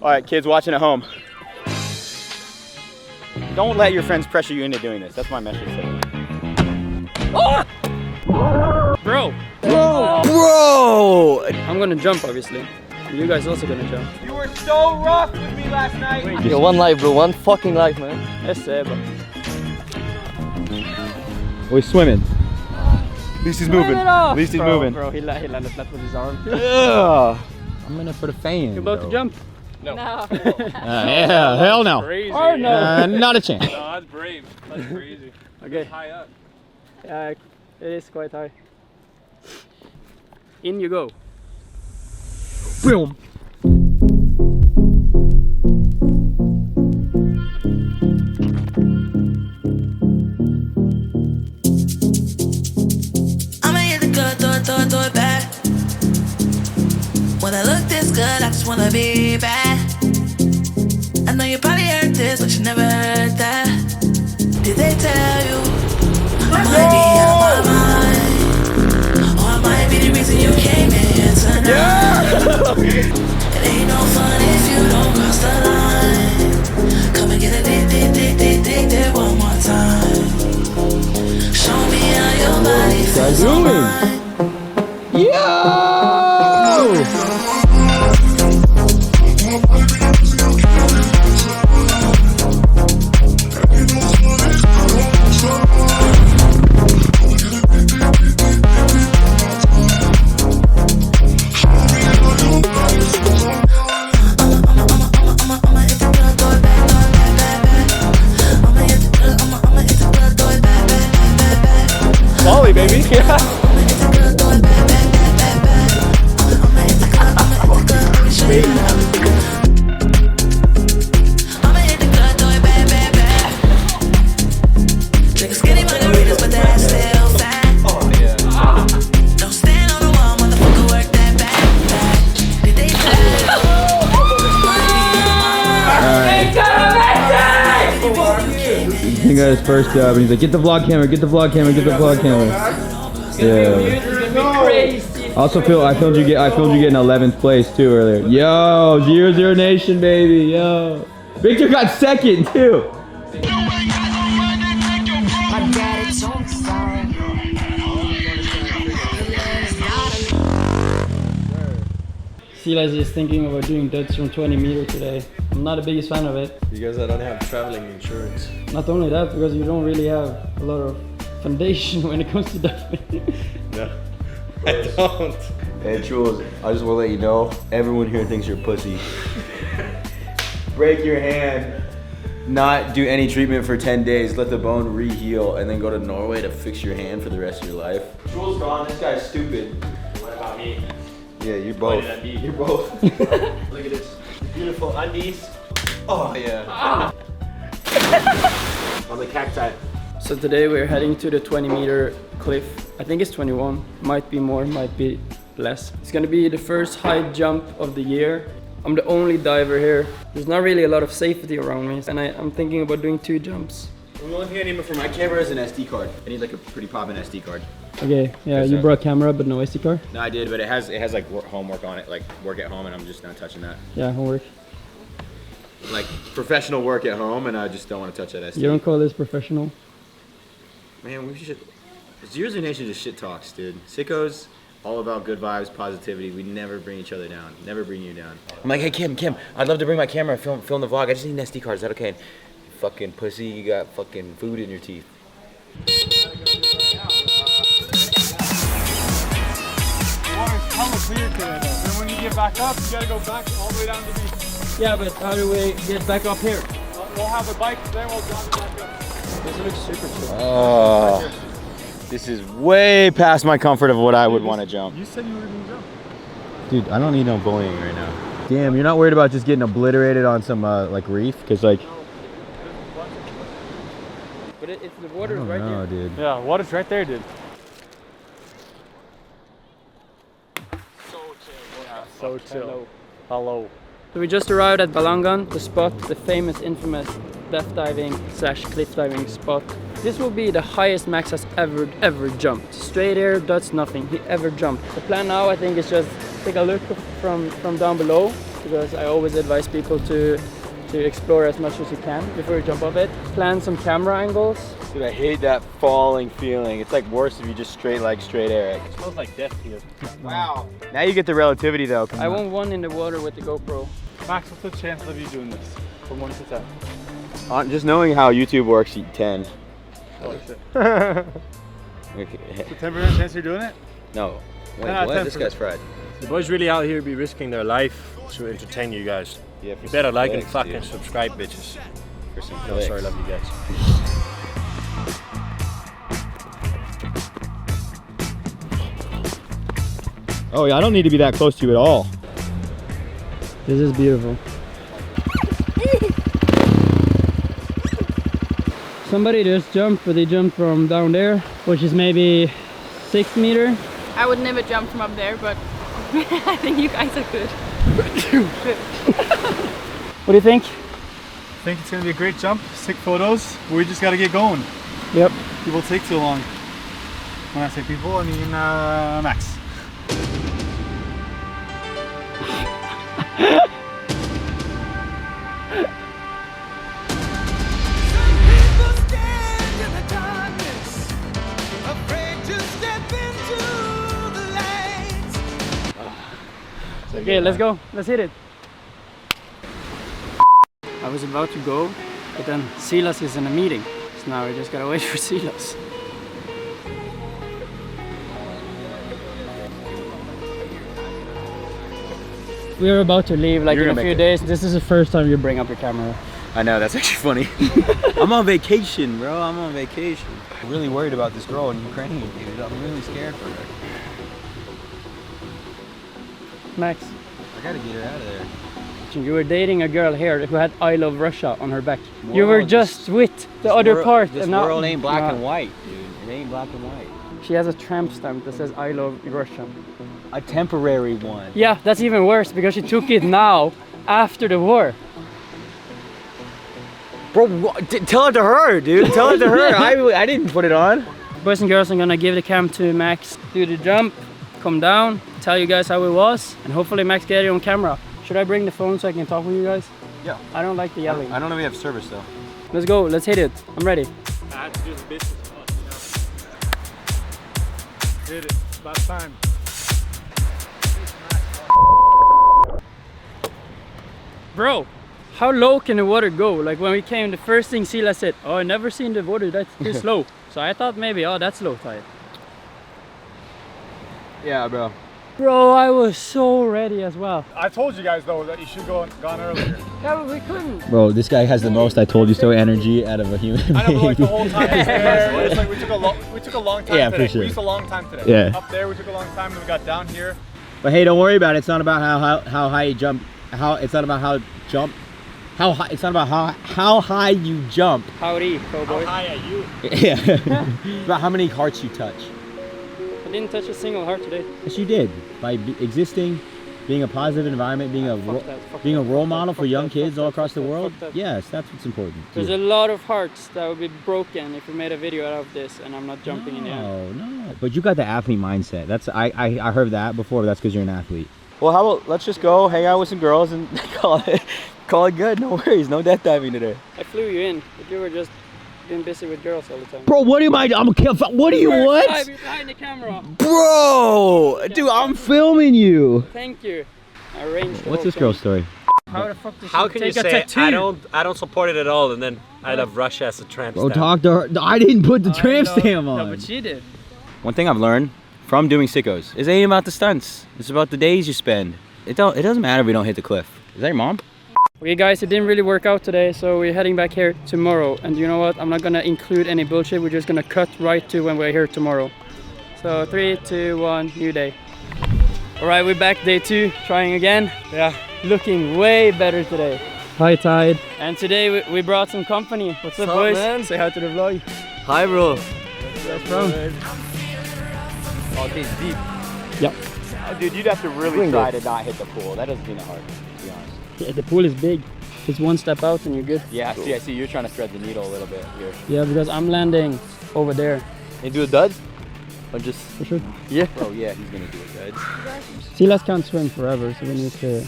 All right, kids watching at home. Don't let your friends pressure you into doing this. That's my message today. Oh! Bro! I'm gonna jump, obviously. You guys also gonna jump. You were so rough with me last night. Yo, one life, bro. One fucking life, man. Yes, bro. We're swimming. At least he's moving. At least he's moving. Bro, he landed flat with his arm. Yeah. I'm in it for the fans. You're about to jump? No. Yeah, hell no. Crazy. Or no. Not a chance. No, that's brave. That's crazy. Okay. It's high up. Yeah, it is quite high. In you go. Boom. I'ma hit the good, throw it back. When I look this good, I just wanna be bad. I know you probably heard this, but you never heard that. Did they tell you I might be out of my mind? Or I might be the reason you came in here tonight. It ain't no fun if you don't cross the line. Come and get a dick one more time. Show me how your body feels on mine. Bali, baby. He got his first job and he's like, get the vlog camera, get the vlog camera, get the vlog camera. Yeah. Also I filmed you getting 11th place too earlier. Yo, 0-0 Nation, baby, yo. Victor got second too. Silas is thinking about doing Dutch from 20 meters today. I'm not the biggest fan of it. Because I don't have traveling insurance. Not only that, because you don't really have a lot of foundation when it comes to diving. No, I don't. Hey, Truls, I just want to let you know, everyone here thinks you're a pussy. Break your hand, not do any treatment for 10 days, let the bone re-heal, and then go to Norway to fix your hand for the rest of your life. Truls gone, this guy's stupid. What about me? Yeah, you're both. You're both. Look at this. Beautiful undies. Oh, yeah. On the cacti. So today we're heading to the 20-meter cliff. I think it's 21, might be more, might be less. It's gonna be the first high jump of the year. I'm the only diver here. There's not really a lot of safety around me, and I'm thinking about doing 2 jumps. The only thing I need for my camera is an SD card. I need like a pretty poppin' SD card. Okay, yeah, you brought camera but no SD card? No, I did, but it has like homework on it, like work at home, and I'm just not touching that. Yeah, homework. Like professional work at home, and I just don't want to touch that SD. You don't call this professional? Man, we should. 0-0 Nation just shit talks, dude. Sickos, all about good vibes, positivity. We never bring each other down. Never bring you down. I'm like, hey Kim, I'd love to bring my camera and film the vlog. I just need an SD card. Is that okay? And you fucking pussy, you got fucking food in your teeth. Water's hella clear today though. And when you get back up, you gotta go back all the way down to the beach. Yeah, but how do we get back up here? We'll have a bike there, we'll jump back up. This looks super cool. Oh, this is way past my comfort of what I would want to jump. You said you were gonna jump. Dude, I don't need no bullying right now. Damn, you're not worried about just getting obliterated on some like reef? Cause like, But it's the water's I right don't know, here. dude. Yeah, water's right there, dude. So chill. Hello. So we just arrived at Balangan, the spot, the famous, infamous depth diving / cliff diving spot. This will be the highest Max has ever jumped. Straight air, that's nothing he ever jumped. The plan now, I think, is just take a look from down below. because I always advise people to explore as much as you can before you jump off it. Plan some camera angles. Dude, I hate that falling feeling. It's like worse if you just straight leg, straight air. It smells like death here. Wow. Now you get the relativity though. Come I on. want one in the water with the GoPro. Max, what's the chance of you doing this from 1 to 10? Just knowing how YouTube works, 10. Oh shit. Okay. So 10% chance you're doing it? No. Wait, 10 out of what? 10 This for guy's fried. The boys really out here be risking their life to entertain you guys. Yeah, You better like and clicks, fucking dude. subscribe, bitches. For some No, sorry, clicks. love you guys. Oh yeah, I don't need to be that close to you at all. This is beautiful. Somebody just jumped, but they jumped from down there, which is maybe 6 meters. I would never jump from up there, but I think you guys are good. What do you think? I think it's gonna be a great jump, sick photos. We just gotta get going. Yep. People take too long. When I say people, I mean Max. Okay, let's go. Let's hit it. I was about to go, but then Silas is in a meeting. So now we just gotta wait for Silas. We are about to leave like You're in a gonna few make days. This is the first time you bring up your camera. I know, that's actually funny. I'm on vacation, bro. I'm on vacation. I'm really worried about this girl in Ukraine, dude. I'm really scared for her. Max, I gotta get her out of there. you were dating a girl here who had "I love Russia" on her back. You World were is- just with the other part. This and now, world ain't black Yeah. and white, dude. It ain't black and white. She has a tramp stamp that says "I love Russia." A temporary one. Yeah, that's even worse because she took it now after the war. Bro, tell it to her, dude. Tell it to her. I didn't put it on. Boys and girls, I'm gonna give the cam to Max, do the jump, come down, tell you guys how it was, and hopefully Max get it on camera. Should I bring the phone so I can talk with you guys? Yeah. I don't like the yelling. I don't know if we have service though. Let's go, let's hit it. I'm ready. I had to do the business. Hit it. It's about time. Bro, how low can the water go? Like when we came, the first thing Silas said, "Oh, I never seen the water that's this low." So I thought maybe, oh, that's low tide. Yeah, bro. Bro, I was so ready as well. I told you guys though that you should go gone earlier. Yeah, but we couldn't. Bro, this guy has the most I told you so energy out of a human I know, but like the being. whole time there, it's like we took a long time Yeah, today. for sure. We used a long time today. Yeah. Up there we took a long time, then we got down here. But hey, don't worry about it. It's not about how high you jump. It's not about how jump. How high? It's not about how high you jump. Howdy, cowboy. How high are you? Yeah. It's about how many hearts you touch. I didn't touch a single heart today. Yes, you did. By existing, being a positive environment, being a role model for young kids all across the world. Yes, that's what's important. There's a lot of hearts that would be broken if we made a video out of this and I'm not jumping in the air. No. But you got the athlete mindset. That's I heard that before, but that's because you're an athlete. Well, how about let's just go hang out with some girls and call it good. No worries. No death diving today. I flew you in, but you were just being busy with girls all the time. Bro, what am I? I'm a kill. What do you what? You're behind the camera. Bro, dude, I'm filming you. Thank you. I arranged the What's whole this thing. girl's story? How the fuck does How she can you take a say tattoo? I don't support it at all, and then I love Russia as a tramp Bro, stamp? talk to her. I didn't put the tramp stamp on. No, but she did. One thing I've learned from doing sickos is it ain't about the stunts. It's about the days you spend. It doesn't matter if we don't hit the cliff. Is that your mom? Okay guys, it didn't really work out today, so we're heading back here tomorrow. And you know what? I'm not gonna include any bullshit. We're just gonna cut right to when we're here tomorrow. So 3, 2, 1, new day. All right, we're back day 2, trying again. Yeah, looking way better today. High tide. And today we brought some company. What's up, boys? man? Say hi to the vlog. Hi, bro. Where from? Okay, deep. Yep. Dude, you'd have to really try to not hit the pool. That doesn't seem that hard, to be honest. Yeah, the pool is big. It's one step out and you're good. Yeah, see, I see you're trying to thread the needle a little bit here. Yeah, because I'm landing over there. You do a dud? Or just... For sure. Yeah. Bro, yeah, he's gonna do a dud. Silas can't swim forever, so we need to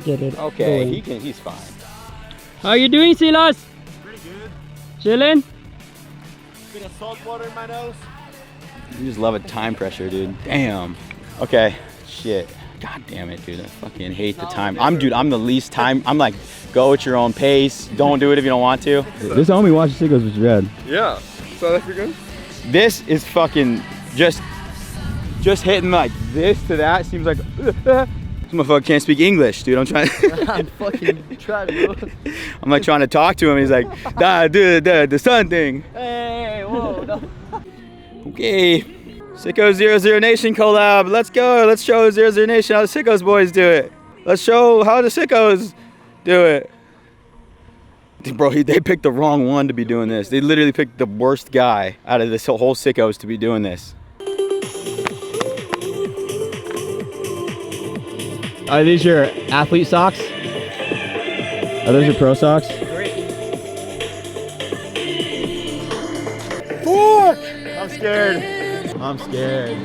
get it Okay, going. he's fine. How are you doing, Silas? Pretty good. Chilling? Bit of salt water in my nose. You just love a time pressure, dude. Damn. Okay, shit. God damn it, dude. I fucking hate the time. I'm the least time. I'm like, go at your own pace. Don't do it if you don't want to. This homie watches Sickos with Red. Yeah. South African? This is fucking just hitting like this to that. Seems like this motherfucker can't speak English, dude. I'm trying. I'm fucking trying, bro. I'm like trying to talk to him. He's like, the sun thing. Hey, whoa, no. Okay, Sicko 00 Nation collab. Let's go. Let's show 00 Nation how the Sickos boys do it. Let's show how the Sickos do it. Bro, they picked the wrong one to be doing this. They literally picked the worst guy out of this whole Sickos to be doing this. Are these your athlete socks? Are those your pro socks? Fuck! I'm scared. I'm scared.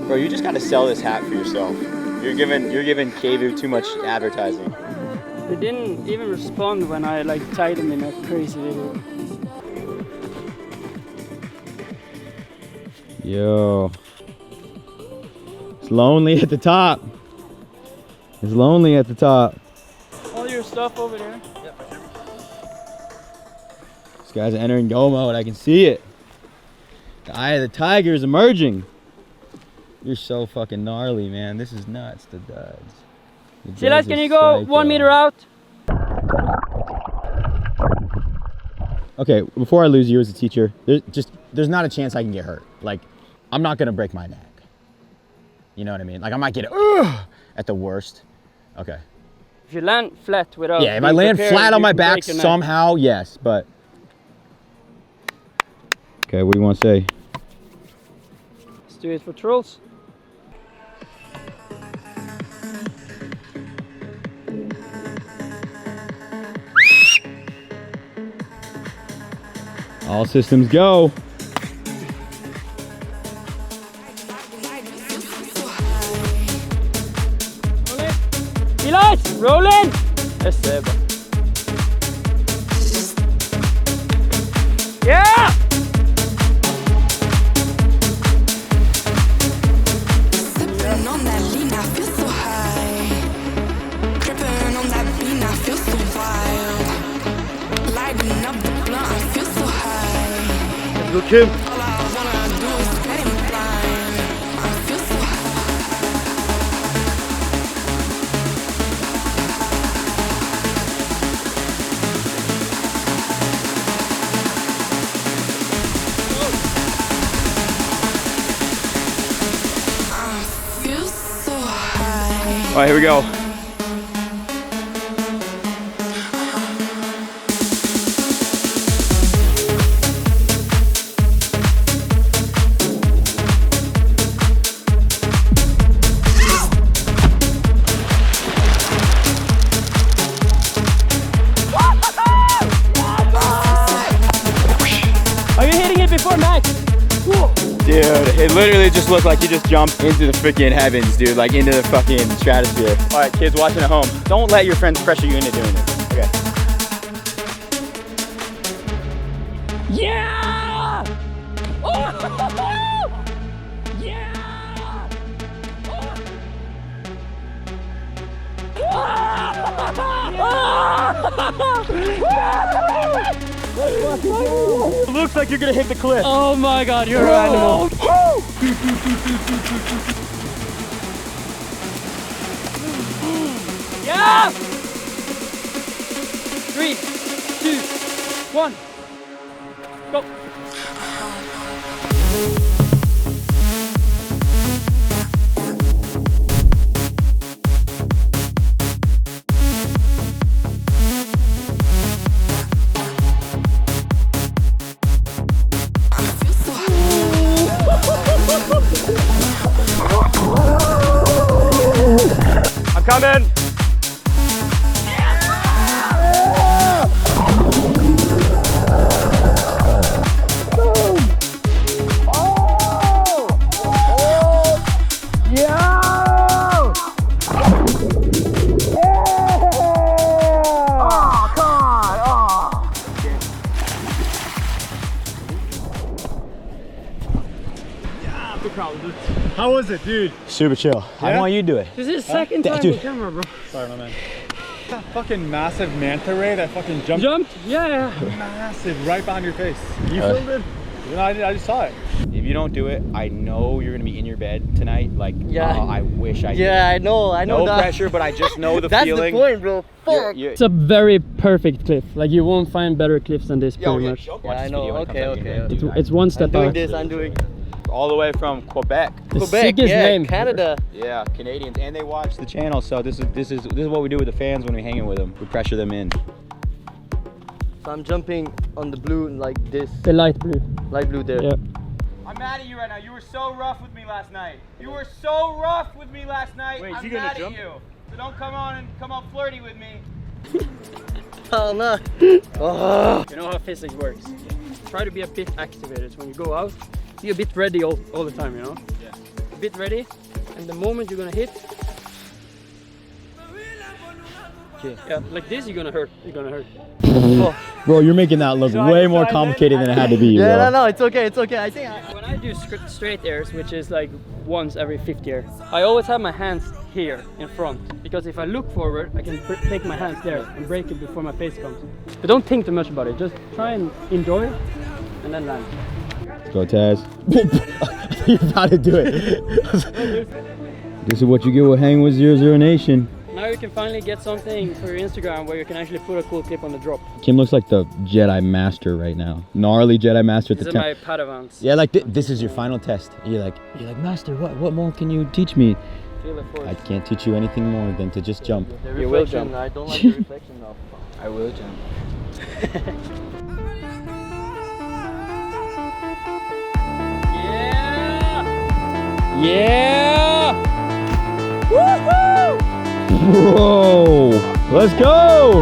Bro, you just gotta sell this hat for yourself. You're giving KVU too much advertising. They didn't even respond when I like tagged them in a crazy video. Yo. It's lonely at the top. It's lonely at the top. All your stuff over there. This guy's entering go mode. I can see it. The eye of the tiger is emerging. You're so fucking gnarly, man. This is nuts. The duds. Silas, can you go 1 meter out? Okay, before I lose you as a teacher, there's not a chance I can get hurt. Like, I'm not gonna break my neck. You know what I mean? Like, I might get at the worst. Okay. If you land flat without. Yeah, if I land prepared, flat on you my can back break your neck. somehow, yes, but. Okay, what do you want to say? Let's do it for Truls. All systems go. Silas, roll in! Yes, sir. Yeah! Sipping on that lean, I feel so high. Dripping on that bean, I feel so wild. Lighting up the blunt, I feel so high. Go, Kim. All I wanna do is get him blind. I feel so high. I feel so high. All right, here we go. Are you hitting it before Max? Dude, it literally just looked like you just jumped into the freaking heavens, dude, like into the fucking stratosphere. All right, kids watching at home, don't let your friends pressure you into doing this. Okay. Yeah! Oh! Yeah! It looks like you're gonna hit the cliff. Oh my god, you're an animal. Yeah! 3, 2, 1, go. I feel so high. I'm coming. How was it, dude? Super chill. I Yeah? want you to do it. This is the second time Dude. on camera, bro. Sorry, my man. That fucking massive manta ray that fucking jumped Jumped? Yeah. massive right behind your face. You filmed it? You know, I just saw it. If you don't do it, I know you're gonna be in your bed tonight. Like, Yeah. I wish I did. Yeah, I know No that. pressure, but I just know the That's feeling. the point, bro. Fuck. It's a very perfect cliff. Like you won't find better cliffs than this, pretty much. Watch Yeah, I this know. video when it comes Okay, out, you're okay. gonna do It's one I'm step doing out. this. I'm doing all the way from Quebec. The Quebec. sickest Yeah, name. Canada. Yeah, Canadians, and they watch the channel. So this is what we do with the fans when we hang with them. We pressure them in. So I'm jumping on the blue like this, The light blue. light blue there. Yeah. I'm mad at you right now. You were so rough with me last night. You were so rough with me last night. Wait, is I'm he gonna mad jump? at you. So don't come on flirty with me. Oh no. Oh. You know how physics works. Try to be a bit activated. So when you go out, be a bit ready all the time, you know? Yeah. A bit ready, and the moment you're gonna hit, yeah, like this, you're gonna hurt. You're gonna hurt. Bro, you're making that look way more complicated than it had to be, Yeah, bro. no, it's okay, it's okay. I think When I do straight airs, which is like once every 50 air, I always have my hands here in front, because if I look forward, I can take my hands there and break it before my face comes. But don't think too much about it. Just try and enjoy it, and then land. Go, Taz. You're about to do it. This is what you get with hanging with 00 Nation. Now you can finally get something for your Instagram where you can actually put a cool clip on the drop. Kim looks like the Jedi Master right now. Gnarly Jedi Master at These the are my temp. Padawans. Yeah, like this is your final test. You're like, Master, what more can you teach me? Feel the force. I can't teach you anything more than to just jump. the You will reflection, jump. I don't like the reflection now. I will jump. Yeah! Yeah! Woohoo! Whoa! Let's go!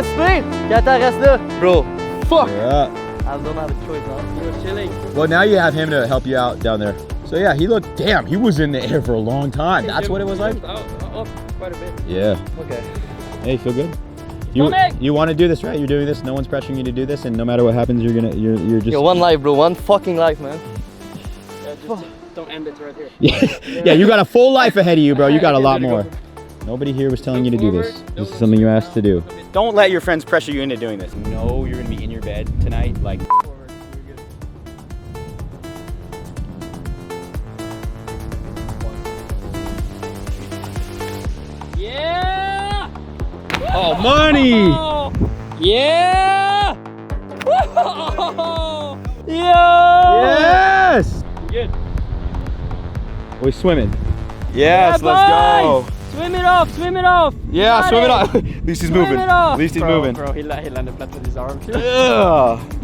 Speed! Kata, reste là. Bro, fuck! Yeah. I don't have a choice now. You were chilling. Well, now you have him to help you out down there. So yeah, he looked, damn, he was in the air for a long time. That's what it was like? Up quite a bit. Yeah. Okay. Hey, feel good? You want to do this, right? You're doing this. No one's pressuring you to do this, and no matter what happens, you're just. Yo, one life, bro. One fucking life, man. Yeah, just don't end it right here. Yeah, you got a full life ahead of you, bro. You got a Okay, lot let it more. go. Nobody here was telling you to do this. Forward. This is something you asked to do. Don't let your friends pressure you into doing this. No, you're gonna be in your bed tonight. Like, Forward. You're good. Yeah! Oh, money! Oh! Yeah! Whoa! Yo! Yes! Good. We're swimming. yes, Yeah, let's go. boys! Swim it off! Swim it off! Yeah, Got swim it off. At least he's Swim moving. it off! At least he's Bro, moving. Bro, he landed flat with his arms.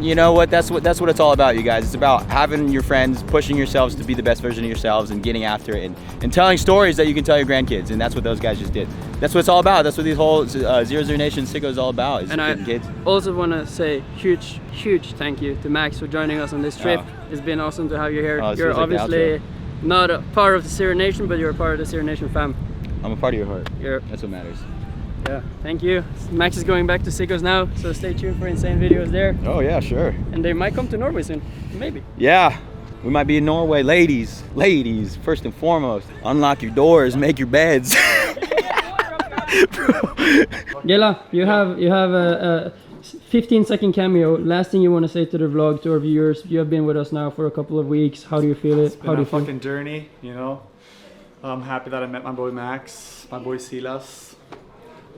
You know what? That's what it's all about, you guys. It's about having your friends, pushing yourselves to be the best version of yourselves, and getting after it, and telling stories that you can tell your grandkids. And that's what those guys just did. That's what it's all about. That's what these whole 00 Nation Sicko is all about. Is And I getting kids. also want to say huge thank you to Max for joining us on this trip. It's been awesome to have you here. Oh, this You're feels like the obviously not a part of the 00 Nation, but you're a part of the 00 Nation fam. I'm a part of your heart. You're, That's what matters. yeah, thank you. Max is going back to Sickos now, so stay tuned for insane videos there. Oh yeah, sure. And they might come to Norway soon, maybe. Yeah, we might be in Norway. Ladies, first and foremost, unlock your doors, make your beds. Gela, you have a 15-second cameo. Last thing you want to say to the vlog, to our viewers. You have been with us now for a couple of weeks. How do you feel it? How do Been a you feel? fucking journey, you know. I'm happy that I met my boy Max, my boy Silas.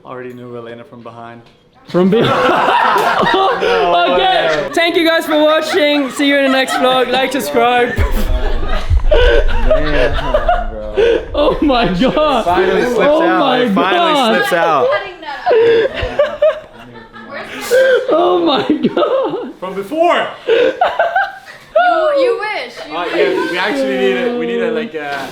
Already knew Elena from behind. From behind. Okay. Thank you guys for watching. See you in the next vlog. Like, subscribe. Oh my god. Finally slips Oh out. my It finally God. slips out. Cutting that Oh my god. From before! up. You wish. You wish. Yeah, we actually need it. We need a like